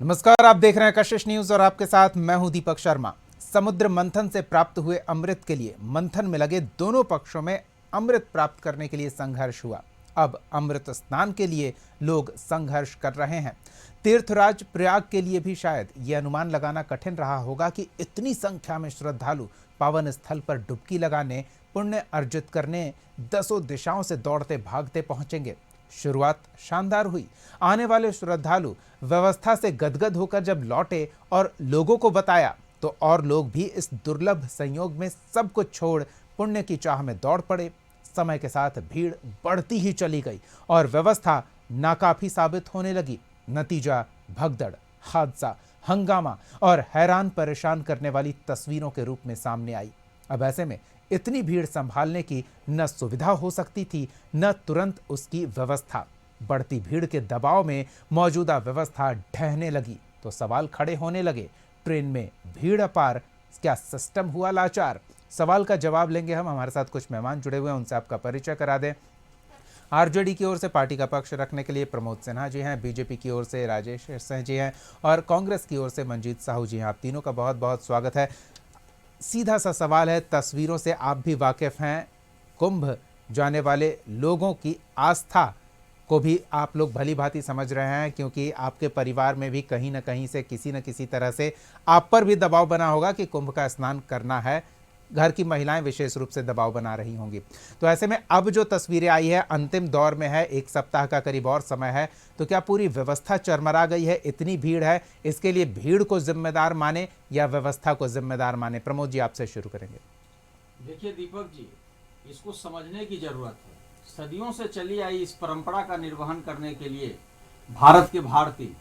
नमस्कार, आप देख रहे हैं कशिश न्यूज और आपके साथ मैं हूं दीपक शर्मा। समुद्र मंथन से प्राप्त हुए अमृत के लिए मंथन में लगे दोनों पक्षों में अमृत प्राप्त करने के लिए संघर्ष हुआ। अब अमृत स्नान के लिए लोग संघर्ष कर रहे हैं। तीर्थराज प्रयाग के लिए भी शायद ये अनुमान लगाना कठिन रहा होगा कि इतनी संख्या में श्रद्धालु पावन स्थल पर डुबकी लगाने, पुण्य अर्जित करने दसों दिशाओं से दौड़ते भागते पहुंचेंगे। शुरुआत शानदार हुई। आने वाले श्रद्धालु व्यवस्था से गदगद होकर जब लौटे और लोगों को बताया तो और लोग भी इस दुर्लभ संयोग में सब कुछ छोड़ पुण्य की चाह में दौड़ पड़े। समय के साथ भीड़ बढ़ती ही चली गई और व्यवस्था नाकाफी साबित होने लगी। नतीजा भगदड़, हादसा, हंगामा और हैरान परेशान करने वाली तस्वीरों के रूप में सामने आई। अब ऐसे में इतनी भीड़ संभालने की न सुविधा हो सकती थी न तुरंत उसकी व्यवस्था। बढ़ती भीड़ के दबाव में मौजूदा व्यवस्था ढहने लगी तो सवाल खड़े होने लगे। ट्रेन में भीड़ अपार, क्या सिस्टम हुआ लाचार? सवाल का जवाब लेंगे हम। हमारे साथ कुछ मेहमान जुड़े हुए हैं, उनसे आपका परिचय करा दें। आरजेडी की ओर से पार्टी का पक्ष रखने के लिए प्रमोद सिन्हा जी हैं, बीजेपी की ओर से राजेश सिंह जी हैं और कांग्रेस की ओर से मंजीत साहू जी हैं। आप तीनों का बहुत बहुत स्वागत है। सीधा सा सवाल है, तस्वीरों से आप भी वाकिफ हैं, कुंभ जाने वाले लोगों की आस्था को भी आप लोग भली भांति समझ रहे हैं, क्योंकि आपके परिवार में भी कहीं ना कहीं से किसी न किसी तरह से आप पर भी दबाव बना होगा कि कुंभ का स्नान करना है। घर की महिलाएं विशेष रूप से दबाव बना रही होंगी। तो ऐसे में अब जो तस्वीरें आई है, अंतिम दौर में है, एक सप्ताह का करीब और समय है, तो क्या पूरी व्यवस्था चरमरा गई है? इतनी भीड़ है, इसके लिए भीड़ को जिम्मेदार माने या व्यवस्था को जिम्मेदार माने? प्रमोद जी, आपसे शुरू करेंगे। देखिए दीपक जी, इसको समझने की जरूरत है। सदियों से चली आई इस परंपरा का निर्वहन करने के लिए भारत के भारतीय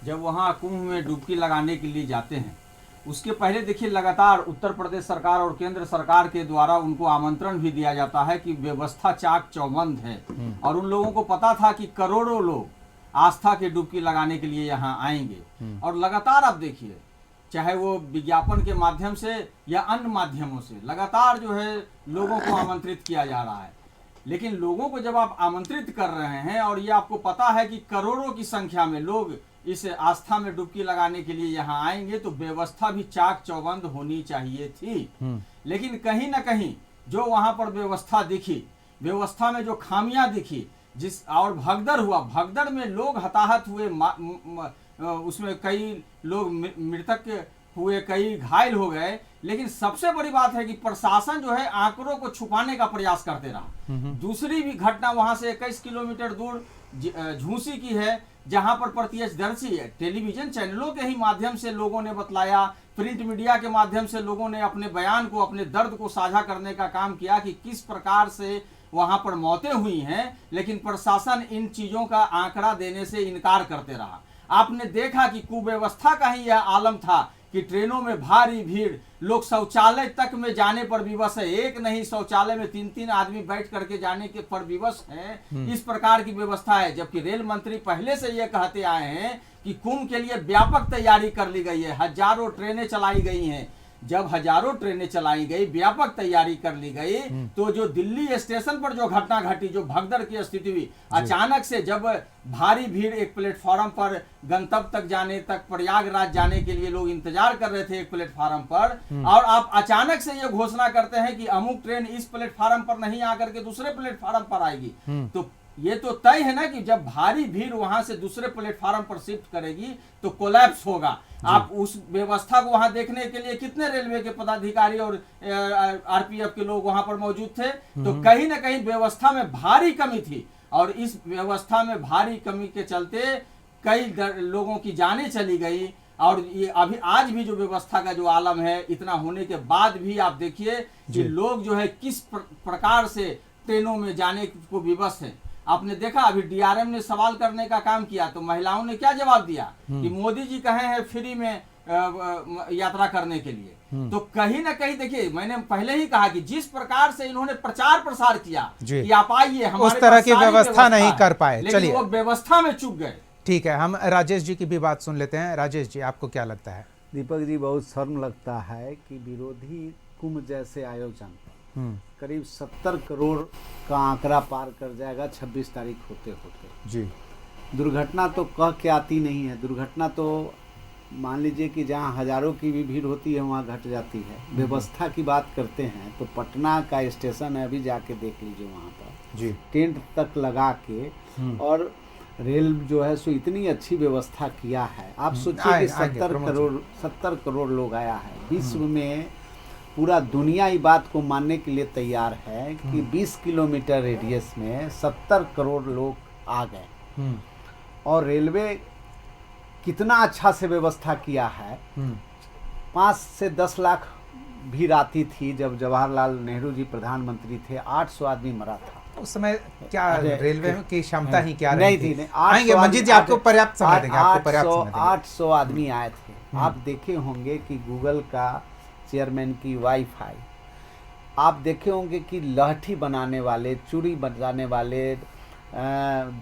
जब वहां कुंभ में डुबकी लगाने के लिए जाते हैं, उसके पहले देखिए लगातार उत्तर प्रदेश सरकार और केंद्र सरकार के द्वारा उनको आमंत्रण भी दिया जाता है कि व्यवस्था चाक चौबंद है और उन लोगों को पता था कि करोड़ों लोग आस्था के डुबकी लगाने के लिए यहाँ आएंगे। और लगातार आप देखिए, चाहे वो विज्ञापन के माध्यम से या अन्य माध्यमों से लगातार जो है लोगों को आमंत्रित किया जा रहा है। लेकिन लोगों को जब आप आमंत्रित कर रहे हैं और ये आपको पता है कि करोड़ों की संख्या में लोग इस आस्था में डुबकी लगाने के लिए यहाँ आएंगे, तो व्यवस्था भी चाक चौबंद होनी चाहिए थी। लेकिन कहीं ना कहीं जो वहां पर व्यवस्था दिखी, व्यवस्था में जो खामियां दिखी, जिस और भगदड़ हुआ, भगदड़ में लोग हताहत हुए, उसमें कई लोग मृतक हुए, कई घायल हो गए। लेकिन सबसे बड़ी बात है कि प्रशासन जो है आंकड़ों को छुपाने का प्रयास करते रहा। दूसरी भी घटना वहां से 21 किलोमीटर दूर झूसी की है, जहां पर प्रत्यक्षदर्शी है, टेलीविजन चैनलों के ही माध्यम से लोगों ने बतलाया, प्रिंट मीडिया के माध्यम से लोगों ने अपने बयान को, अपने दर्द को साझा करने का काम किया कि किस प्रकार से वहां पर मौतें हुई हैं। लेकिन प्रशासन इन चीजों का आंकड़ा देने से इनकार करते रहा। आपने देखा कि कुव्यवस्था का ही यह आलम था कि ट्रेनों में भारी भीड़, लोग शौचालय तक में जाने पर विवश है। एक नहीं, शौचालय में 3-3 आदमी बैठ करके जाने के पर विवश है। इस प्रकार की व्यवस्था है। जबकि रेल मंत्री पहले से यह कहते आए हैं कि कुंभ के लिए व्यापक तैयारी कर ली गई है, हजारों ट्रेनें चलाई गई हैं। जब हजारों ट्रेनें चलाई गई, व्यापक तैयारी कर ली गई, तो जो दिल्ली स्टेशन पर जो घटना घटी, जो भगदड़ की स्थिति हुई, अचानक से जब भारी भीड़ एक प्लेटफॉर्म पर गंतव्य तक जाने तक, प्रयागराज जाने के लिए लोग इंतजार कर रहे थे एक प्लेटफॉर्म पर, और आप अचानक से ये घोषणा करते हैं कि अमुक ट्रेन इस प्लेटफॉर्म पर नहीं आकर के दूसरे प्लेटफॉर्म पर आएगी, तो ये तो तय है ना कि जब भारी भीड़ वहां से दूसरे प्लेटफॉर्म पर शिफ्ट करेगी तो कोलैप्स होगा। आप उस व्यवस्था को वहां देखने के लिए कितने रेलवे के पदाधिकारी और आरपीएफ के लोग वहां पर मौजूद थे? तो कहीं ना कहीं व्यवस्था में भारी कमी थी और इस व्यवस्था में भारी कमी के चलते कई लोगों की जानें चली गई। और ये अभी आज भी जो व्यवस्था का जो आलम है, इतना होने के बाद भी आप देखिए कि लोग जो है किस प्रकार से ट्रेनों में जाने को विवश है। आपने देखा अभी डीआरएम ने सवाल करने का काम किया तो महिलाओं ने क्या जवाब दिया कि मोदी जी कहे हैं फ्री में यात्रा करने के लिए। तो कहीं ना कहीं देखिए, मैंने पहले ही कहा कि जिस प्रकार से इन्होंने प्रचार प्रसार किया कि आप आइए, हमारे उस तरह की व्यवस्था नहीं कर पाए, चलिए वो व्यवस्था में चूक गए। ठीक है, हम राजेश जी की भी बात सुन लेते हैं। राजेश जी, आपको क्या लगता है? दीपक जी, बहुत शर्म लगता है कि विरोधी कुंभ जैसे आयोजन करीब 70 करोड़ का आंकड़ा पार कर जाएगा 26 तारीख होते होते। जी, दुर्घटना तो कह के आती नहीं है, दुर्घटना तो मान लीजिए कि जहाँ हजारों की भी भीड़ होती है वहाँ घट जाती है। व्यवस्था की बात करते हैं तो पटना का स्टेशन है, अभी जाके देख लीजिए वहाँ पर जी। टेंट तक लगा के, और रेल जो है सो इतनी अच्छी व्यवस्था किया है। आप सोचिए कि 70 करोड़ लोग आया है। विश्व में पूरा दुनिया ही बात को मानने के लिए तैयार है कि 20 किलोमीटर रेडियस में 70 करोड़ लोग आ गए। और रेलवे कितना अच्छा से व्यवस्था किया है। 5 से 10 लाख भीड़ आती थी जब जवाहरलाल नेहरू जी प्रधानमंत्री थे। 800 आदमी मरा था उस समय। क्या रेलवे की क्षमता ही क्या नहीं रही थी? आएंगे मंजीत जी, आपको पर्याप्त समय देंगे, आपको पर्याप्त समय देंगे। 800 आदमी आए थे। आप देखे होंगे कि गूगल का चेयरमैन की वाइफ आई। आप देखे होंगे कि लहठी बनाने वाले, चूड़ी बनाने वाले,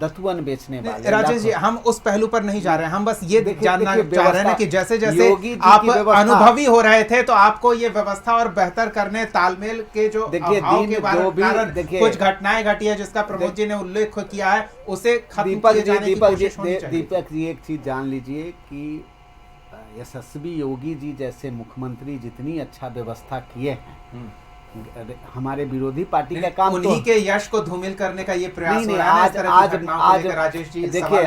दतुअन बेचने वाले। राजेश जी, हम उस पहलू पर नहीं जा रहे हैं, हम बस ये जानना चाह रहे हैं कि जैसे जैसे योगी जी आप की व्यवस्था- अनुभवी हो रहे थे तो आपको ये व्यवस्था और बेहतर करने, तालमेल के जो अभाव के कारण कुछ घटनाएं घटी है जिसका प्रमोद जी ने उल्लेख किया है, उसे खत्म किए जाने की कोशिश होनी चाहिए। दीपक जी, एक चीज जान लीजिए कि यशस्वी योगी जी जैसे मुख्यमंत्री जितनी अच्छा व्यवस्था किए हैं, हमारे विरोधी पार्टी का काम उन्हीं के यश को धूमिल करने का ये प्रयास हो रहा है। आज राजेश जी देखिए,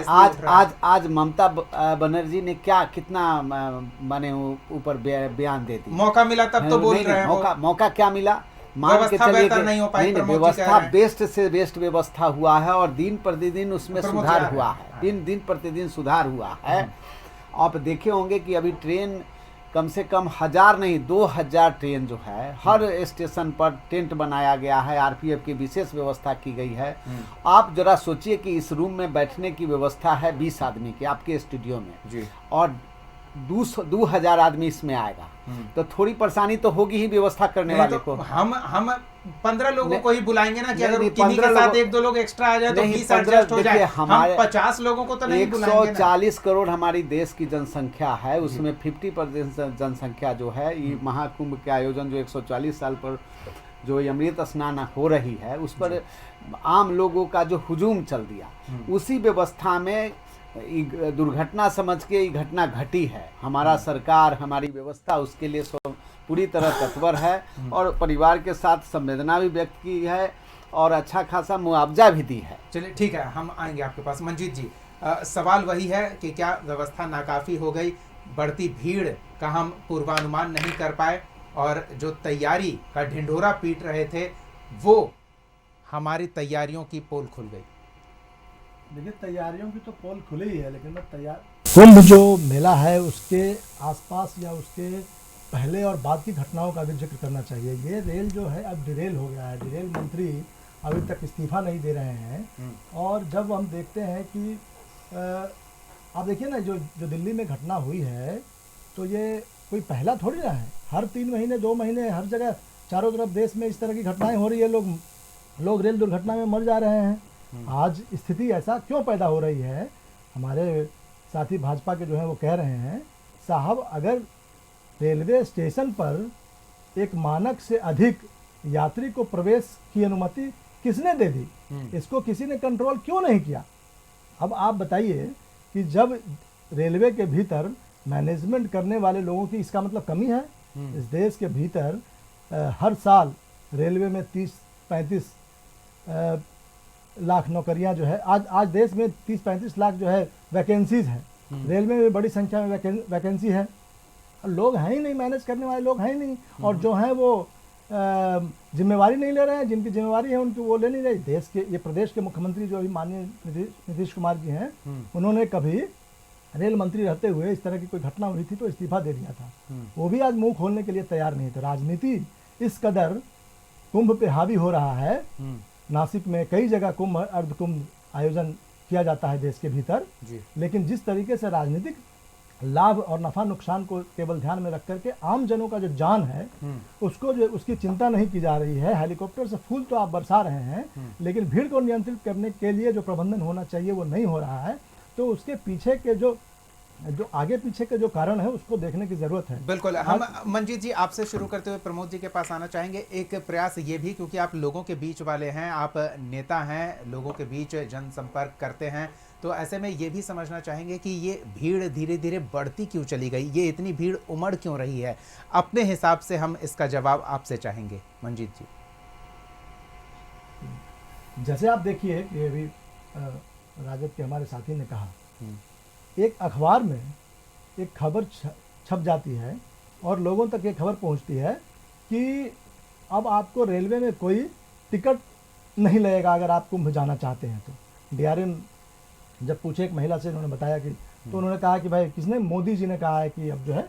आज ममता बनर्जी ने क्या कितना माने ऊपर बयान दे दी। मौका मिला तब तो बोल रहे हैं। मौका क्या मिला? मान के चलिए नहीं, व्यवस्था बेस्ट से बेस्ट व्यवस्था हुआ है और दिन प्रतिदिन उसमें सुधार हुआ है। दिन प्रतिदिन सुधार हुआ है। आप देखे होंगे कि अभी ट्रेन कम से कम 1000 नहीं 2000 ट्रेन जो है हर स्टेशन पर टेंट बनाया गया है। आरपीएफ की विशेष व्यवस्था की गई है। आप जरा सोचिए कि इस रूम में बैठने की व्यवस्था है 20 आदमी की आपके स्टूडियो में जी, और 2000 आदमी इसमें आएगा तो थोड़ी परेशानी तो होगी ही व्यवस्था करने वाले को। हम 15 लोगों को ही बुलाएंगे ना कि अगर किन्हीं के साथ 1-2 लोग एक्स्ट्रा आ जाए तो 20 एडजस्ट हो जाए। हम 50 लोगों को तो नहीं बुलाएंगे। 140 करोड़ हमारी देश की जनसंख्या है, उसमें 50% जनसंख्या जो है ये महाकुंभ के आयोजन जो 140 साल पर जो अमृत स्नान हो रही है उस पर आम लोगों का जो हुजूम चल दिया, उसी व्यवस्था में दुर्घटना समझ के ये घटना घटी है। हमारा सरकार, हमारी व्यवस्था उसके लिए पूरी तरह तत्पर है और परिवार के साथ संवेदना भी व्यक्त की है और अच्छा खासा मुआवजा भी दी है। चलिए ठीक है, हम आएंगे आपके पास। मंजीत जी, सवाल वही है कि क्या व्यवस्था नाकाफी हो गई? बढ़ती भीड़ का हम पूर्वानुमान नहीं कर पाए और जो तैयारी का ढिंढोरा पीट रहे थे वो हमारी तैयारियों की पोल खुल गई। देखिए, तैयारियों की तो पोल खुली ही है, लेकिन मैं कुंभ जो मेला है उसके आसपास या उसके पहले और बाद की घटनाओं का भी जिक्र करना चाहिए। ये रेल जो है अब डिरेल हो गया है। डिरेल मंत्री अभी तक इस्तीफा नहीं दे रहे हैं। और जब हम देखते हैं कि आप देखिए ना, जो दिल्ली में घटना हुई है तो ये कोई पहला थोड़ी ना है। हर 3 महीने 2 महीने हर जगह चारों तरफ देश में इस तरह की घटनाएं हो रही है। लोग रेल दुर्घटना में मर जा रहे हैं। आज स्थिति ऐसा क्यों पैदा हो रही है? हमारे साथी भाजपा के जो हैं वो कह रहे हैं, साहब अगर रेलवे स्टेशन पर एक मानक से अधिक यात्री को प्रवेश की अनुमति किसने दे दी? इसको किसी ने कंट्रोल क्यों नहीं किया? अब आप बताइए कि जब रेलवे के भीतर मैनेजमेंट करने वाले लोगों की, इसका मतलब कमी है? इस देश के भीतर हर साल रेलवे में 30-35 लाख नौकरियां जो है, आज देश में 30-35 लाख जो है वैकेंसीज हैं। रेलवे में बड़ी संख्या में वैकेंसी है। लोग हैं ही नहीं, मैनेज करने वाले लोग हैं ही नहीं। और जो हैं वो जिम्मेवारी नहीं ले रहे हैं। जिनकी जिम्मेवारी है उनकी वो ले नहीं रहे। देश के, ये प्रदेश के मुख्यमंत्री जो अभी माननीय नीतीश कुमार जी हैं, उन्होंने कभी रेल मंत्री रहते हुए इस तरह की कोई घटना हुई थी तो इस्तीफा दे दिया था। वो भी आज मुंह खोलने के लिए तैयार नहीं थे। राजनीति इस कदर कुंभ पे हावी हो रहा है। नासिक में कई जगह कुंभ, अर्ध कुंभ आयोजन किया जाता है देश के भीतर, लेकिन जिस तरीके से राजनीतिक लाभ और नफा नुकसान को केवल ध्यान में रख करके आम जनों का जो जान है उसको जो उसकी चिंता नहीं की जा रही है। हेलीकॉप्टर से फूल तो आप बरसा रहे हैं, लेकिन भीड़ को नियंत्रित करने के लिए जो प्रबंधन होना चाहिए वो नहीं हो रहा है। तो उसके पीछे के जो आगे पीछे के जो कारण है उसको देखने की जरूरत है। बिल्कुल। हम मंजीत जी आपसे शुरू करते हुए प्रमोद जी के पास आना चाहेंगे। एक प्रयास ये भी, क्योंकि आप लोगों के बीच वाले हैं, आप नेता हैं, लोगों के बीच जनसंपर्क करते हैं, तो ऐसे में ये भी समझना चाहेंगे कि ये भीड़ धीरे धीरे बढ़ती क्यों चली गई, ये इतनी भीड़ उमड़ क्यों रही है? अपने हिसाब से हम इसका जवाब आपसे चाहेंगे, मंजीत जी। जैसे आप देखिए कि अभी राजद के हमारे साथी ने कहा, एक अखबार में एक खबर छप जाती है और लोगों तक ये खबर पहुंचती है कि अब आपको रेलवे में कोई टिकट नहीं लगेगा अगर आप कुंभ जाना चाहते हैं तो। डीआरएम जब पूछे एक महिला से, उन्होंने बताया कि, तो उन्होंने कहा कि भाई किसने, मोदी जी ने कहा है कि अब जो है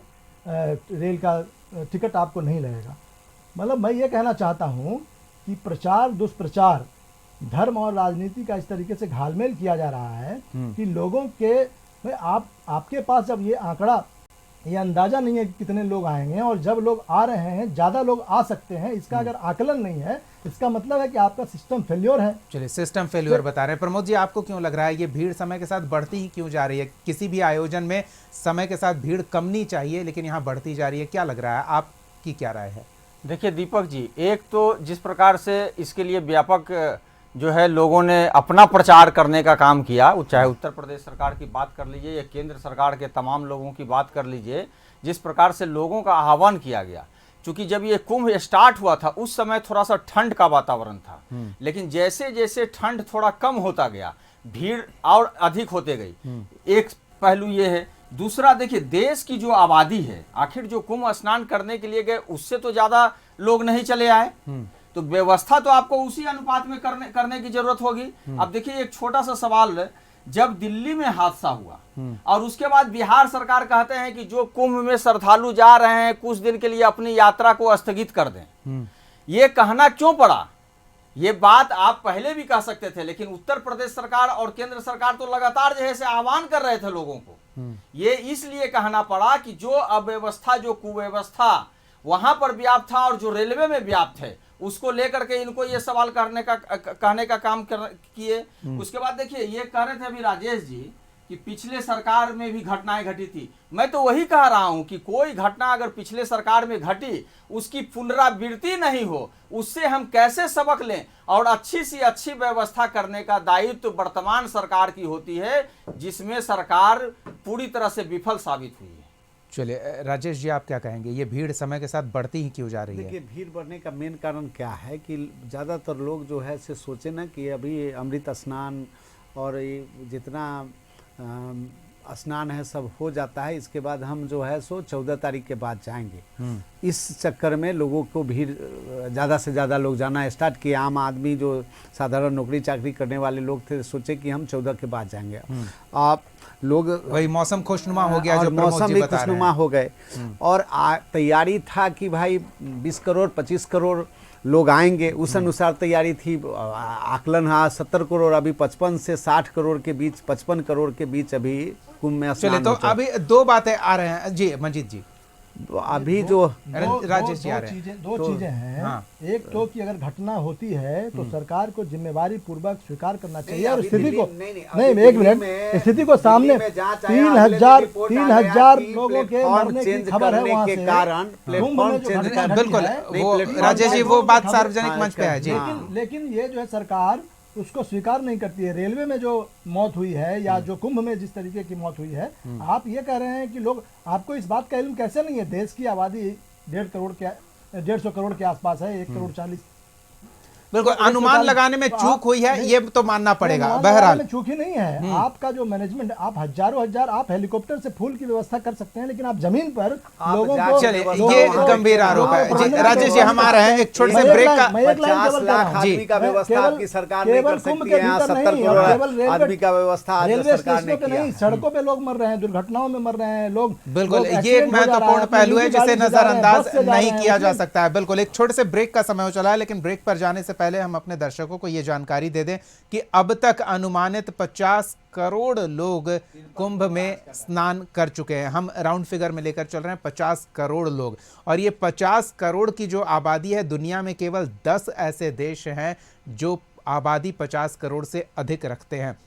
रेल का टिकट आपको नहीं लगेगा। मतलब मैं ये कहना चाहता हूँ कि प्रचार दुष्प्रचार, धर्म और राजनीति का इस तरीके से घालमेल किया जा रहा है कि लोगों के आपके पास जब ये आंकड़ा, ये अंदाजा नहीं है कि कितने लोग आएंगे, और जब लोग आ रहे हैं, ज़्यादा लोग आ सकते हैं, इसका अगर आकलन नहीं है, इसका मतलब है कि आपका सिस्टम फेल्योर है। चलिए, सिस्टम फेल्योर बता रहे हैं। प्रमोद जी, आपको क्यों लग रहा है ये भीड़ समय के साथ बढ़ती ही क्यों जा रही है? किसी भी आयोजन में समय के साथ भीड़ कम नहीं चाहिए, लेकिन यहाँ बढ़ती जा रही है, क्या लग रहा है? आपकी क्या राय है? देखिए दीपक जी, एक तो जिस प्रकार से इसके लिए व्यापक जो है लोगों ने अपना प्रचार करने का काम किया, चाहे उत्तर प्रदेश सरकार की बात कर लीजिए या केंद्र सरकार के तमाम लोगों की बात कर लीजिए, जिस प्रकार से लोगों का आह्वान किया गया। क्योंकि जब ये कुंभ स्टार्ट हुआ था उस समय थोड़ा सा ठंड का वातावरण था, लेकिन जैसे जैसे ठंड थोड़ा कम होता गया, भीड़ और अधिक होते गई। एक पहलू ये है। दूसरा देखिए, देश की जो आबादी है, आखिर जो कुंभ स्नान करने के लिए गए उससे तो ज्यादा लोग नहीं चले आए, तो व्यवस्था तो आपको उसी अनुपात में करने की जरूरत होगी। अब देखिए, एक छोटा सा सवाल, जब दिल्ली में हादसा हुआ और उसके बाद बिहार सरकार कहते हैं कि जो कुंभ में श्रद्धालु जा रहे हैं कुछ दिन के लिए अपनी यात्रा को स्थगित कर दें, ये कहना क्यों पड़ा? ये बात आप पहले भी कह सकते थे, लेकिन उत्तर प्रदेश सरकार और केंद्र सरकार तो लगातार जो है से आह्वान कर रहे थे लोगों को। ये इसलिए कहना पड़ा कि जो अव्यवस्था, जो कुव्यवस्था वहां पर व्याप्त था और जो रेलवे में व्याप्त है, उसको लेकर के इनको ये सवाल कहने का काम किए। उसके बाद देखिए, ये कह रहे थे अभी राजेश जी कि पिछले सरकार में भी घटनाएं घटी थी। मैं तो वही कह रहा हूं कि कोई घटना अगर पिछले सरकार में घटी, उसकी पुनरावृत्ति नहीं हो, उससे हम कैसे सबक लें, और अच्छी सी अच्छी व्यवस्था करने का दायित्व वर्तमान सरकार की होती है, जिसमें सरकार पूरी तरह से विफल साबित हुई है। चलिए, राजेश जी, आप क्या कहेंगे? ये भीड़ समय के साथ बढ़ती ही क्यों जा रही है? देखिए, भीड़ बढ़ने का मेन कारण क्या है कि ज़्यादातर लोग जो है से सोचे ना कि अभी अमृत स्नान और ये जितना स्नान है सब हो जाता है, इसके बाद हम जो है सो 14 तारीख के बाद जाएंगे। इस चक्कर में लोगों को भीड़, ज़्यादा से ज़्यादा लोग जाना स्टार्ट किए। आम आदमी जो साधारण नौकरी चाकरी करने वाले लोग थे, सोचे कि हम 14 के बाद जाएंगे। आप लोग वही मौसम खुशनुमा हो गया, जो मौसम भी खुशनुमा हो गए, और तैयारी था कि भाई 20 करोड़ 25 करोड़ लोग आएंगे, उस अनुसार तैयारी थी। आकलन है 70 करोड़, अभी 55 से 60 करोड़ के बीच, 55 करोड़ के बीच अभी कुंभ में स्नान। चलिए, तो अभी दो बातें आ रहे हैं जी, मंजीत जी। तो अभी जो राजेश जी आ रहे हैं, दो चीजें हैं। हाँ। एक तो कि अगर घटना होती है तो सरकार को जिम्मेवारी पूर्वक स्वीकार करना चाहिए, और स्थिति को नहीं, एक मिनट, स्थिति को सामने 3,000 लोगों के मरने की खबर है वहाँ से, कारण बिल्कुल वो राजेश जी वो बात सार्वजनिक मंच पे है जी। लेकिन ये जो है सरकार उसको स्वीकार नहीं करती है। रेलवे में जो मौत हुई है या जो कुंभ में जिस तरीके की मौत हुई है, आप ये कह रहे हैं कि लोग, आपको इस बात का इल्म कैसे नहीं है? देश की आबादी 150 करोड़ के आसपास है, 1,40,00,000। बिल्कुल, अनुमान लगाने में चूक हुई है, ये तो मानना पड़ेगा। बहरहाल चूक ही नहीं है, आपका जो मैनेजमेंट, आप हजार आप हेलीकॉप्टर से फूल की व्यवस्था कर सकते हैं, लेकिन आप जमीन पर लोगों को, चलिए, ये गंभीर आरोप है जी। राजेश जी, हम आ रहे हैं एक छोटे से ब्रेक का। 50 लाख आदमी का व्यवस्था आपकी सरकार नहीं कर सकती है। यहाँ 70 करोड़ आदमी का व्यवस्था रेलवे स्टेशनों पे नहीं, सड़कों पे लोग मर रहे हैं, दुर्घटनाओं में मर रहे हैं लोग। बिल्कुल, ये एक महत्वपूर्ण पहलू है जिसे नजरअंदाज नहीं किया जा सकता है। बिल्कुल, एक छोटे से ब्रेक का समय हो चला है, लेकिन ब्रेक पर जाने से पहले हम अपने दर्शकों को यह जानकारी दे दें कि अब तक अनुमानित 50 करोड़ लोग कुंभ में स्नान कर चुके हैं। हम राउंड फिगर में लेकर चल रहे हैं 50 करोड़ लोग, और ये 50 करोड़ की जो आबादी है, दुनिया में केवल 10 ऐसे देश हैं जो आबादी 50 करोड़ से अधिक रखते हैं।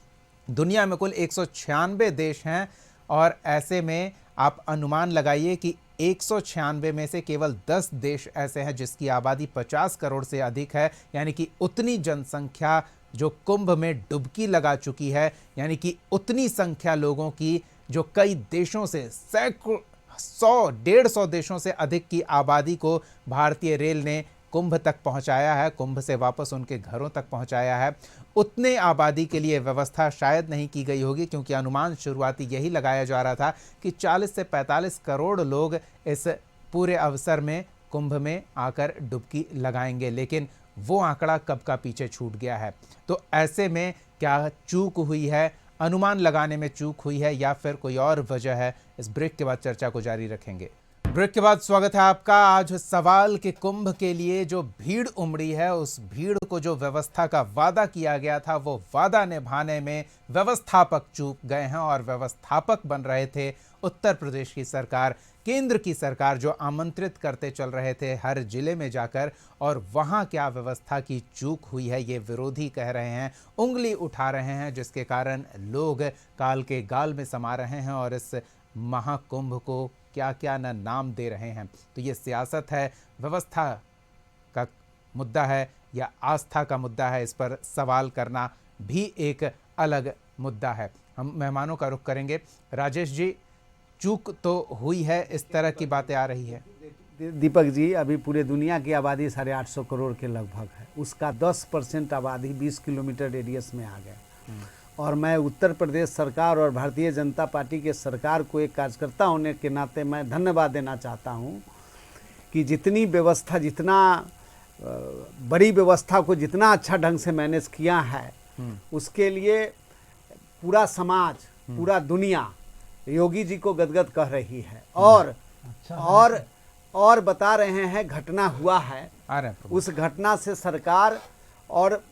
दुनिया में कुल 196 देश हैं, और ऐसे में आप अनुमान लगाइए कि 196 में से केवल 10 देश ऐसे हैं जिसकी आबादी 50 करोड़ से अधिक है, यानी कि उतनी जनसंख्या जो कुंभ में डुबकी लगा चुकी है, यानी कि उतनी संख्या लोगों की जो कई देशों से, सैकड़ों 100-150 देशों से अधिक की आबादी को भारतीय रेल ने कुंभ तक पहुंचाया है, कुंभ से वापस उनके घरों तक पहुंचाया है। उतने आबादी के लिए व्यवस्था शायद नहीं की गई होगी, क्योंकि अनुमान शुरुआती यही लगाया जा रहा था कि 40 से 45 करोड़ लोग इस पूरे अवसर में, कुंभ में आकर डुबकी लगाएंगे। लेकिन वो आंकड़ा कब का पीछे छूट गया है। तो ऐसे में क्या चूक हुई है, अनुमान लगाने में चूक हुई है, या फिर कोई और वजह है? इस ब्रेक के बाद चर्चा को जारी रखेंगे। ब्रेक के बाद स्वागत है आपका। आज सवाल कि कुंभ के लिए जो भीड़ उमड़ी है, उस भीड़ को जो व्यवस्था का वादा किया गया था, वो वादा निभाने में व्यवस्थापक चूक गए हैं। और व्यवस्थापक बन रहे थे उत्तर प्रदेश की सरकार, केंद्र की सरकार, जो आमंत्रित करते चल रहे थे हर जिले में जाकर। और वहाँ क्या व्यवस्था की चूक हुई है, ये विरोधी कह रहे हैं, उंगली उठा रहे हैं, जिसके कारण लोग काल के गाल में समा रहे हैं और इस महाकुंभ को क्या क्या न नाम दे रहे हैं। तो ये सियासत है, व्यवस्था का मुद्दा है, या आस्था का मुद्दा है? इस पर सवाल करना भी एक अलग मुद्दा है। हम मेहमानों का रुख करेंगे। राजेश जी, चूक तो हुई है, इस तरह की बातें आ रही है। दीपक जी, अभी पूरे दुनिया की आबादी 850 करोड़ के लगभग है, उसका 10% आबादी 20 किलोमीटर रेडियस में आ गया। और मैं उत्तर प्रदेश सरकार और भारतीय जनता पार्टी के सरकार को एक कार्यकर्ता होने के नाते मैं धन्यवाद देना चाहता हूं कि जितनी व्यवस्था, जितना बड़ी व्यवस्था को जितना अच्छा ढंग से मैनेज किया है, उसके लिए पूरा समाज, पूरा दुनिया योगी जी को गदगद कह रही है। और बता रहे हैं घटना हुआ है, उस घटना से सरकार और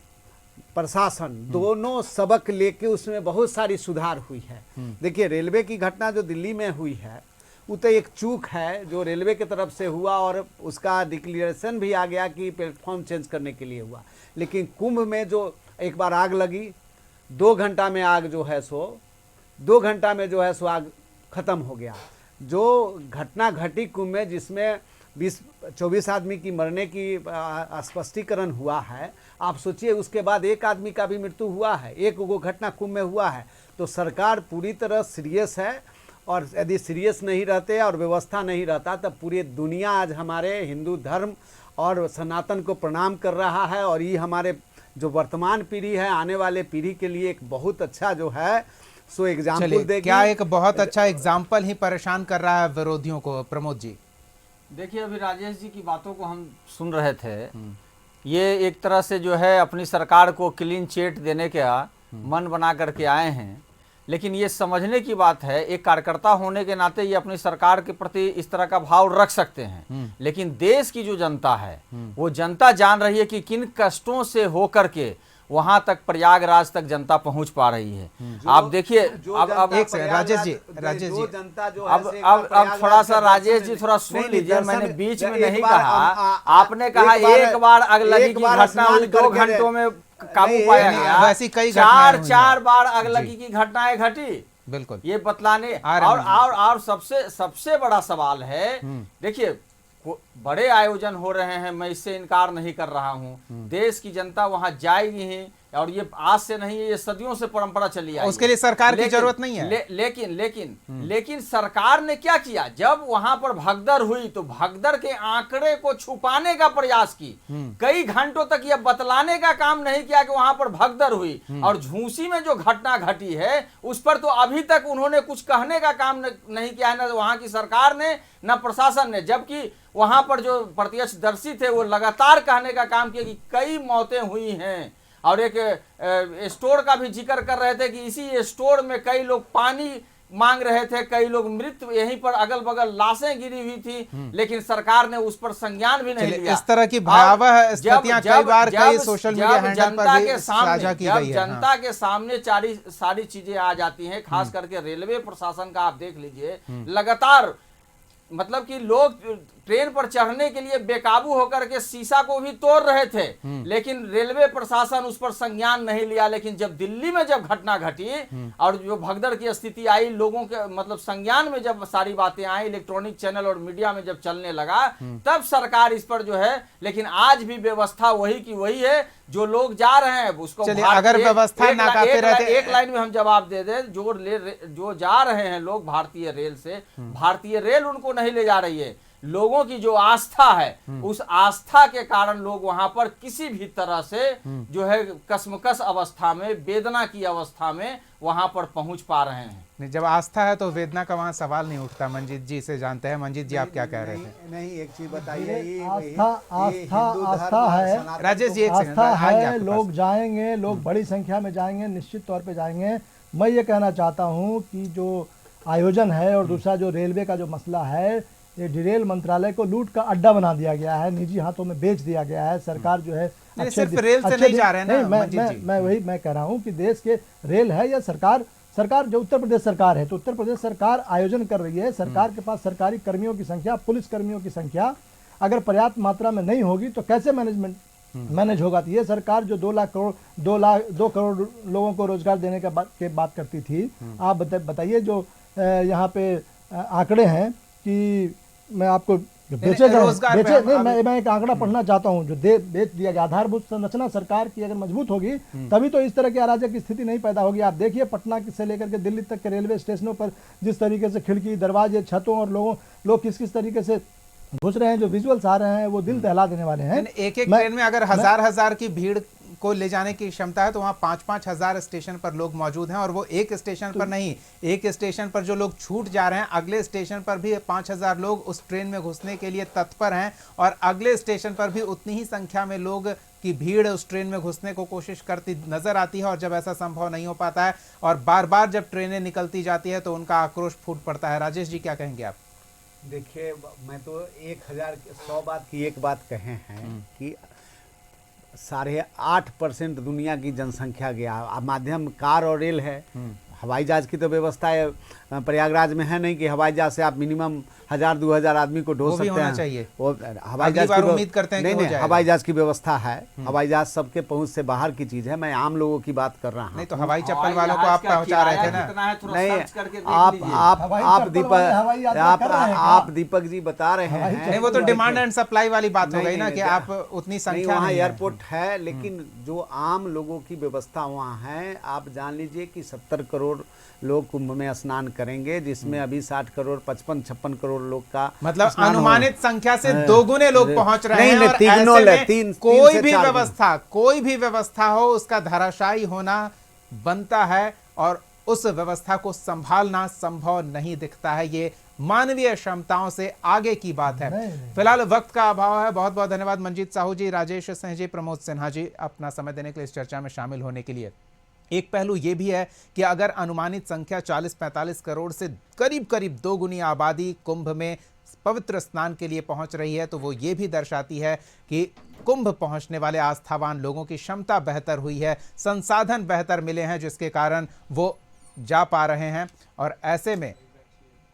प्रशासन दोनों सबक लेके उसमें बहुत सारी सुधार हुई है। देखिए, रेलवे की घटना जो दिल्ली में हुई है, वो तो एक चूक है जो रेलवे की तरफ से हुआ, और उसका डिक्लेरेशन भी आ गया कि प्लेटफॉर्म चेंज करने के लिए हुआ। लेकिन कुंभ में जो एक बार आग लगी, 2 घंटा में आग जो है सो 2 घंटा में जो है सो आग खत्म हो गया। जो घटना घटी कुंभ में, जिसमें 24 आदमी की मरने की स्पष्टीकरण हुआ है, आप सोचिए उसके बाद एक आदमी का भी मृत्यु हुआ है, एक वो घटना कुंभ में हुआ है। तो सरकार पूरी तरह सीरियस है, और यदि सीरियस नहीं रहते और व्यवस्था नहीं रहता, तब पूरी दुनिया आज हमारे हिंदू धर्म और सनातन को प्रणाम कर रहा है। और ये हमारे जो वर्तमान पीढ़ी है, आने वाले पीढ़ी के लिए एक बहुत अच्छा जो है सो एग्जाम्पल देगी। क्या एक बहुत अच्छा एग्जाम्पल ही परेशान कर रहा है विरोधियों को? प्रमोद जी, देखिए, अभी राजेश जी की बातों को हम सुन रहे थे। ये एक तरह से जो है अपनी सरकार को क्लीन चिट देने का मन बना करके आए हैं। लेकिन ये समझने की बात है, एक कार्यकर्ता होने के नाते ये अपनी सरकार के प्रति इस तरह का भाव रख सकते हैं। लेकिन देश की जो जनता है, वो जनता जान रही है कि किन कष्टों से होकर के वहां तक, प्रयागराज तक जनता पहुंच पा रही है। आप देखिए, अब एक सेकंड राजेश जी, अब थोड़ा सा राजेश जी थोड़ा सुन लीजिए। मैंने बीच में नहीं कहा, आपने कहा एक बार अगलगी की घटना हुई, 2 घंटों में काबू पाया गया। वैसी कई चार बार अगलगी की घटनाएं घटी, बिल्कुल ये बतलाने। और सबसे बड़ा सवाल है, देखिए, बड़े आयोजन हो रहे हैं, मैं इससे इनकार नहीं कर रहा हूं। देश की जनता वहां जाएगी ही, और ये आज से नहीं है, ये सदियों से परंपरा चली आई। उसके लिए सरकार की जरूरत नहीं है। लेकिन सरकार ने क्या किया? जब वहां पर भगदड़ हुई तो भगदड़ के आंकड़े को छुपाने का प्रयास की। कई घंटों तक यह बतलाने का काम नहीं किया कि वहां पर भगदड़ हुई। और झूसी में जो घटना घटी है, उस पर तो अभी तक उन्होंने कुछ कहने का काम नहीं किया है, न वहां की सरकार ने, न प्रशासन ने। जबकि वहां पर जो प्रत्यक्षदर्शी थे, वो लगातार कहने का काम किया कि कई मौतें हुई हैं। और एक स्टोर का भी जिक्र कर रहे थे कि इसी स्टोर में कई लोग पानी मांग रहे थे, कई लोग मृत, यहीं पर अगल बगल लाशें गिरी हुई थी। लेकिन सरकार ने उस पर संज्ञान भी नहीं लिया। इस तरह की भयावह स्थितियां कई बार कई सोशल मीडिया हैंडल पर भी साझा की गई है। जनता के सामने सारी चीजें आ जाती हैं, खास करके रेलवे प्रशासन का आप देख लीजिए, लगातार मतलब कि लोग ट्रेन पर चढ़ने के लिए बेकाबू होकर के शीशा को भी तोड़ रहे थे, लेकिन रेलवे प्रशासन उस पर संज्ञान नहीं लिया। लेकिन जब दिल्ली में जब घटना घटी और जो भगदड़ की स्थिति आई, लोगों के मतलब संज्ञान में जब सारी बातें आई, इलेक्ट्रॉनिक चैनल और मीडिया में जब चलने लगा, तब सरकार इस पर जो है, लेकिन आज भी व्यवस्था वही की वही है। जो लोग जा रहे हैं उसको अगर व्यवस्था नाकाफी रहते, एक लाइन में हम जवाब दे दें, जो जा रहे हैं लोग भारतीय रेल से, भारतीय रेल उनको नहीं ले जा रही है। लोगों की जो आस्था है, उस आस्था के कारण लोग वहां पर किसी भी तरह से जो है कसमकस अवस्था में, वेदना की अवस्था में वहां पर पहुंच पा रहे हैं। नहीं, जब आस्था है तो वेदना का वहां सवाल नहीं उठता। मंजीत जी से जानते हैं। मंजीत जी, आप क्या कह रहे थे? नहीं, एक चीज बताइए, आस्था है राजेश जी, एक सेकंड, आस्था आएंगे है। आपके लोग जाएंगे, लोग बड़ी संख्या में जाएंगे, निश्चित तौर पे जाएंगे। मैं ये कहना चाहता हूँ कि जो आयोजन है और दूसरा जो रेलवे का जो मसला है, ये रेल मंत्रालय को लूट का अड्डा बना दिया गया है, निजी हाथों में बेच दिया गया है। सरकार जो है सिर्फ रेल से नहीं जा रहे हैं ना मंजीत जी। मैं वही मैं कह रहा हूँ कि देश के रेल है या सरकार जो उत्तर प्रदेश सरकार है, तो उत्तर प्रदेश सरकार आयोजन कर रही है। सरकार के पास सरकारी कर्मियों की संख्या, पुलिस कर्मियों की संख्या अगर पर्याप्त मात्रा में नहीं होगी तो कैसे मैनेज होगा? तो ये सरकार जो 2 करोड़ लोगों को रोजगार देने के बात करती थी, आप बताइए जो यहाँ पे आंकड़े हैं कि मैं आपको मैं एक आंकड़ा पढ़ना चाहता हूँ जो बेच दिया गया। आधारभूत संरचना सरकार की अगर मजबूत होगी तभी तो इस तरह की अराजक की स्थिति नहीं पैदा होगी। आप देखिए पटना से लेकर के दिल्ली तक के रेलवे स्टेशनों पर जिस तरीके से खिड़की, दरवाजे, छतों और लोग किस तरीके से घुस रहे हैं, जो विजुअल्स आ रहे हैं वो दिल दहला देने वाले हैं। एक ट्रेन में अगर हजार की भीड़ को ले जाने की क्षमता है तो वहाँ 5-5 हजार स्टेशन पर लोग मौजूद हैं, और वो एक स्टेशन पर नहीं, एक स्टेशन पर जो लोग छूट जा रहे हैं, अगले स्टेशन पर भी 5000 लोग उस ट्रेन में घुसने के लिए तत्पर हैं, और अगले स्टेशन पर भी उतनी ही संख्या में लोग की भीड़ उस ट्रेन में घुसने को कोशिश करती नजर आती है। और जब ऐसा संभव नहीं हो पाता है और बार बार जब ट्रेनें निकलती जाती है तो उनका आक्रोश फूट पड़ता है। राजेश जी, क्या कहेंगे आप? देखिए, मैं तो 100 बात की एक बात कहे हैं कि 8.5% दुनिया की जनसंख्या गया माध्यम कार और रेल है। हवाई जहाज की तो व्यवस्था है प्रयागराज में है नहीं कि हवाई जहाज से आप मिनिमम 1000-2000 आदमी को ढो सकते हैं। चाहिए वो हवाई जहाज की उम्मीद करते हैं नहीं, हवाई जहाज की व्यवस्था है। हवाई जहाज सबके पहुंच से बाहर की चीज है। मैं आम लोगों की बात कर रहा हूँ। नहीं तो हवाई चप्पल वालों को आप पहुंचा रहे थे ना? नहीं, आप दीपक जी बता रहे हैं। नहीं, वो तो डिमांड एंड सप्लाई वाली बात हो गई ना कि आप उतनी संख्या वहाँ एयरपोर्ट है, लेकिन जो आम लोगों की व्यवस्था वहाँ है। आप जान लीजिए कि 70 करोड़ लोग कुंभ में स्नान करेंगे, जिसमें अभी 60 करोड़ 55-56 करोड़ लोग का मतलब अनुमानित संख्या से 2 गुने लोग पहुंच रहे हैं। और कोई भी व्यवस्था हो उसका धराशायी होना बनता है, और उस व्यवस्था को संभालना संभव नहीं दिखता है। ये मानवीय क्षमताओं से आगे की बात है। फिलहाल वक्त का अभाव है। बहुत बहुत धन्यवाद मंजीत साहू जी, राजेश सिंह जी, प्रमोद सिन्हा जी, अपना समय देने के लिए, इस चर्चा में शामिल होने के लिए। एक पहलू यह भी है कि अगर अनुमानित संख्या 40-45 करोड़ से करीब 2 गुनी आबादी कुंभ में पवित्र स्नान के लिए पहुंच रही है, तो वो ये भी दर्शाती है कि कुंभ पहुंचने वाले आस्थावान लोगों की क्षमता बेहतर हुई है, संसाधन बेहतर मिले हैं, जिसके कारण वो जा पा रहे हैं। और ऐसे में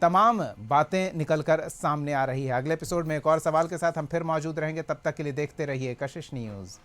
तमाम बातें निकलकर सामने आ रही है। अगले एपिसोड में एक और सवाल के साथ हम फिर मौजूद रहेंगे। तब तक के लिए देखते रहिए कशिश न्यूज़।